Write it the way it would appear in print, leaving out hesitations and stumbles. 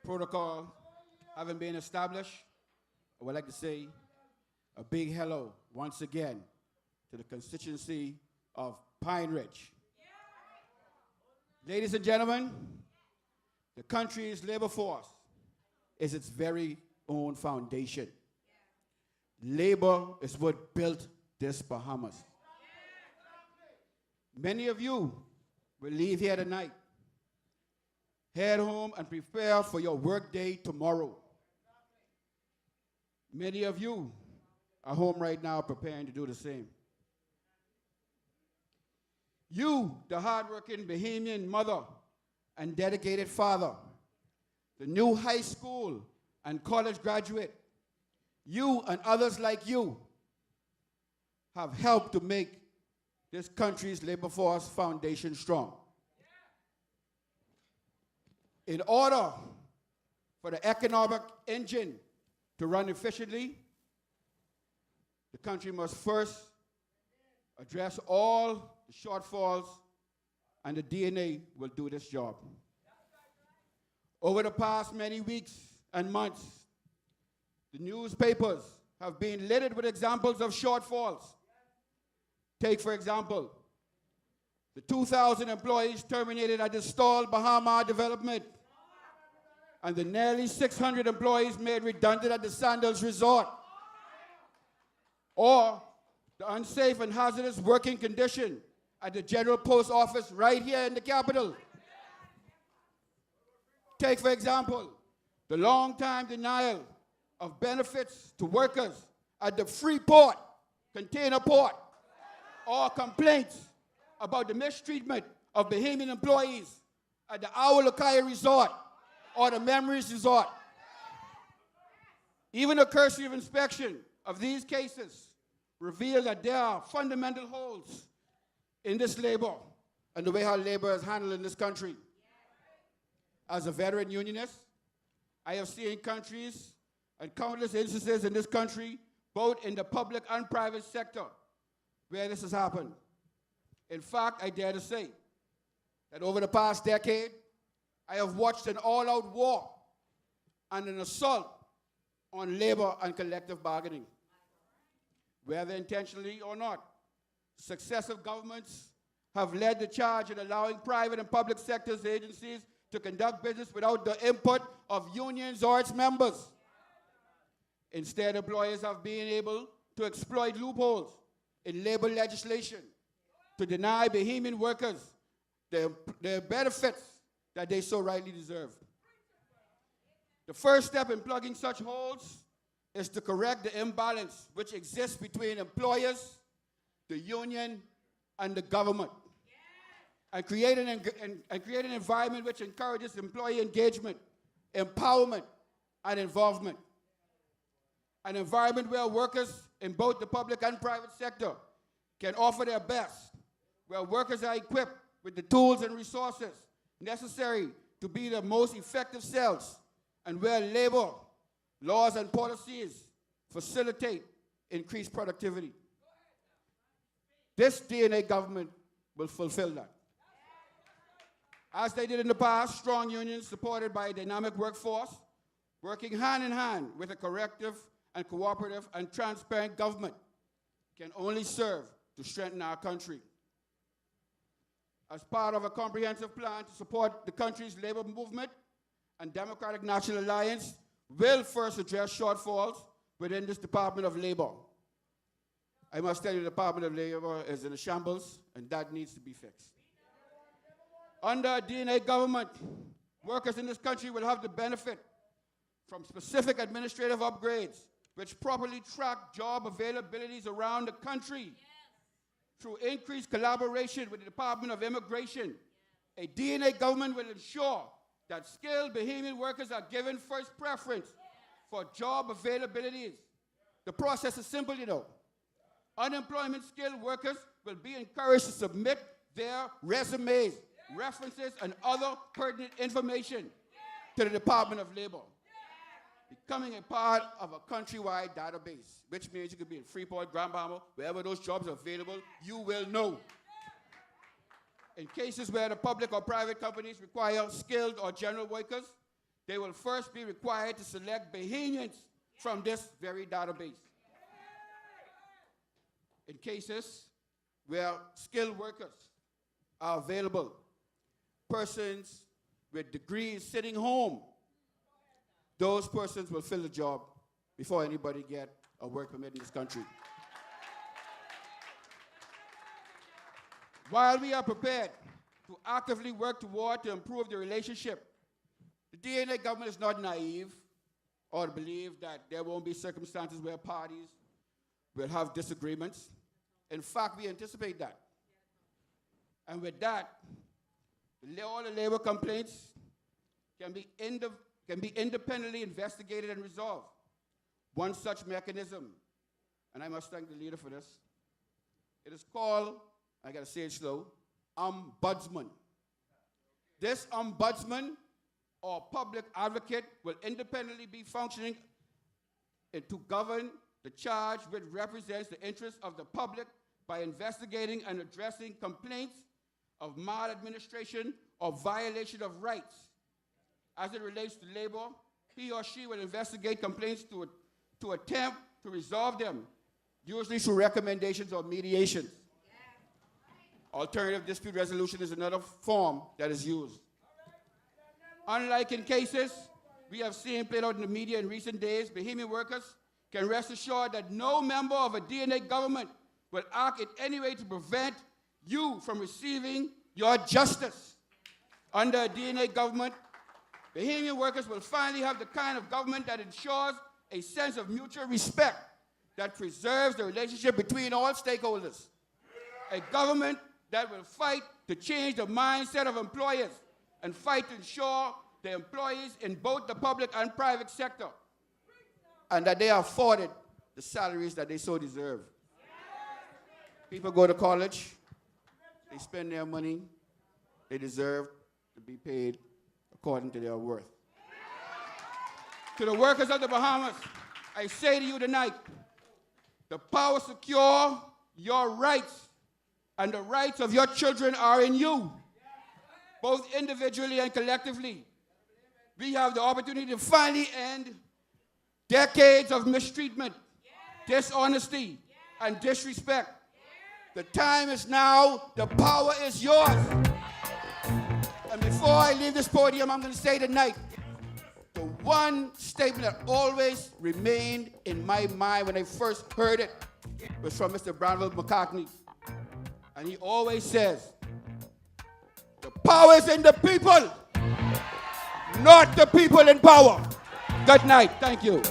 protocol having been established, I would like to say a big hello once again to the constituency of Pine Ridge. Ladies and gentlemen, the country's labor force is its very own foundation. Labor is what built this Bahamas. Many of you will leave here tonight, head home and prepare for your work day tomorrow. Many of you are home right now preparing to do the same. You, the hardworking Bahamian mother and dedicated father, the new high school and college graduate, you and others like you have helped to make this country's labor force foundation strong. In order for the economic engine to run efficiently, the country must first address all the shortfalls, and the DNA will do this job. Over the past many weeks and months, the newspapers have been littered with examples of shortfalls. Take, for example, the 2,000 employees terminated at the stalled Bahama development, and the nearly 600 employees made redundant at the Sandals Resort, or the unsafe and hazardous working condition at the General Post Office right here in the capital. Take, for example, the long-time denial of benefits to workers at the Freeport container port, or complaints about the mistreatment of Bahamian employees at the Awalakaya Resort or the Memories Resort. Even a cursory inspection of these cases reveal that there are fundamental holes in this labor and the way how labor is handled in this country. As a veteran unionist, I have seen countries and countless instances in this country, both in the public and private sector, where this has happened. In fact, I dare to say that over the past decade, I have watched an all-out war and an assault on labor and collective bargaining. Whether intentionally or not, successive governments have led the charge in allowing private and public sectors agencies to conduct business without the input of unions or its members. Instead, employers have been able to exploit loopholes in labor legislation to deny Bahamian workers their benefits that they so rightly deserve. The first step in plugging such holes is to correct the imbalance which exists between employers, the union, and the government, and create an environment which encourages employee engagement, empowerment, and involvement. An environment where workers in both the public and private sector can offer their best, where workers are equipped with the tools and resources necessary to be the most effective selves, and where labor, laws, and policies facilitate increased productivity. This DNA government will fulfill that. As they did in the past, strong unions supported by a dynamic workforce, working hand in hand with a corrective and cooperative and transparent government, can only serve to strengthen our country. As part of a comprehensive plan to support the country's labor movement, and Democratic National Alliance will first address shortfalls within this Department of Labor. I must tell you, the Department of Labor is in a shambles, and that needs to be fixed. Under a DNA government, workers in this country will have the benefit from specific administrative upgrades which properly track job availabilities around the country. Through increased collaboration with the Department of Immigration, a DNA government will ensure that skilled Bahamian workers are given first preference for job availabilities. The process is simple, you know. Unemployment skilled workers will be encouraged to submit their resumes, references, and other pertinent information to the Department of Labor, becoming a part of a countrywide database, which means you could be in Freeport, Grand Bahama, wherever those jobs are available, you will know. In cases where the public or private companies require skilled or general workers, they will first be required to select Bahamians from this very database. In cases where skilled workers are available, persons with degrees sitting home, those persons will fill the job before anybody get a work permit in this country. While we are prepared to actively work toward to improve the relationship, the DNA government is not naive or to believe that there won't be circumstances where parties will have disagreements. In fact, we anticipate that. And with that, all the labor complaints can be independently investigated and resolved. One such mechanism, and I must thank the leader for this, it is called, I gotta say it slow, ombudsman. This ombudsman or public advocate will independently be functioning to govern the charge which represents the interests of the public by investigating and addressing complaints of maladministration or violation of rights. As it relates to labor, he or she will investigate complaints to attempt to resolve them, usually through recommendations or mediations. Alternative dispute resolution is another form that is used. Unlike in cases we have seen played out in the media in recent days, Bahamian workers can rest assured that no member of a DNA government will act in any way to prevent you from receiving your justice. Under a DNA government, Bahamian workers will finally have the kind of government that ensures a sense of mutual respect that preserves the relationship between all stakeholders. A government that will fight to change the mindset of employers and fight to ensure the employees in both the public and private sector and that they are afforded the salaries that they so deserve. People go to college, they spend their money, they deserve to be paid according to their worth. To the workers of the Bahamas, I say to you tonight, the power to secure your rights and the rights of your children are in you, both individually and collectively. We have the opportunity to finally end decades of mistreatment, dishonesty, and disrespect. The time is now. The power is yours. And before I leave this podium, I'm going to say tonight, the one statement that always remained in my mind when I first heard it was from Mr. Branville McCartney. And he always says, the power is in the people, not the people in power. Good night. Thank you.